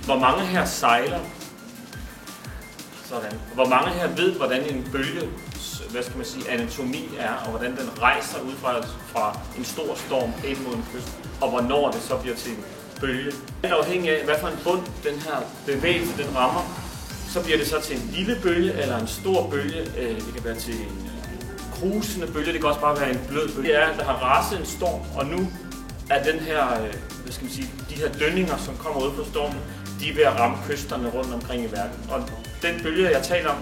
Hvor mange her sejler? Sådan. Hvor mange her ved, hvordan en bølge, hvad skal man sige, anatomi er, og hvordan den rejser ud fra en stor storm ind mod en kyst, og hvornår det så bliver til en bølge. Afhængig af, hvad for en bund den her bevægelse den rammer, så bliver det så til en lille bølge eller en stor bølge. Det kan være til en krusende bølge, det kan også bare være en blød bølge. Det er, at der har raset en storm, og nu er den her, hvad skal man sige, de her dønninger, som kommer ud fra stormen, de er ved at ramme kysterne rundt omkring i verden. Og den bølge, jeg taler om,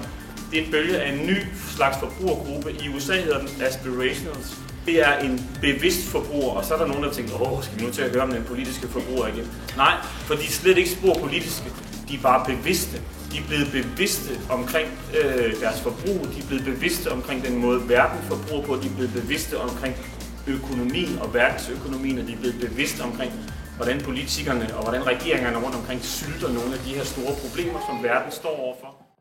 det er en bølge af en ny slags forbrugergruppe. I USA hedder den aspirationals. Det er en bevidst forbruger, og så er der nogen, der tænker, skal vi nu til at høre om den politiske forbruger igen? Nej, for de er slet ikke spor politiske. De er bare bevidste. De er blevet bevidste omkring deres forbrug. De er blevet bevidste omkring den måde, verden forbruger på. De er blevet bevidste omkring økonomien og verdensøkonomien, og de er blevet bevidste omkring, hvordan politikerne og hvordan regeringerne rundt omkring sylter nogle af de her store problemer, som verden står overfor.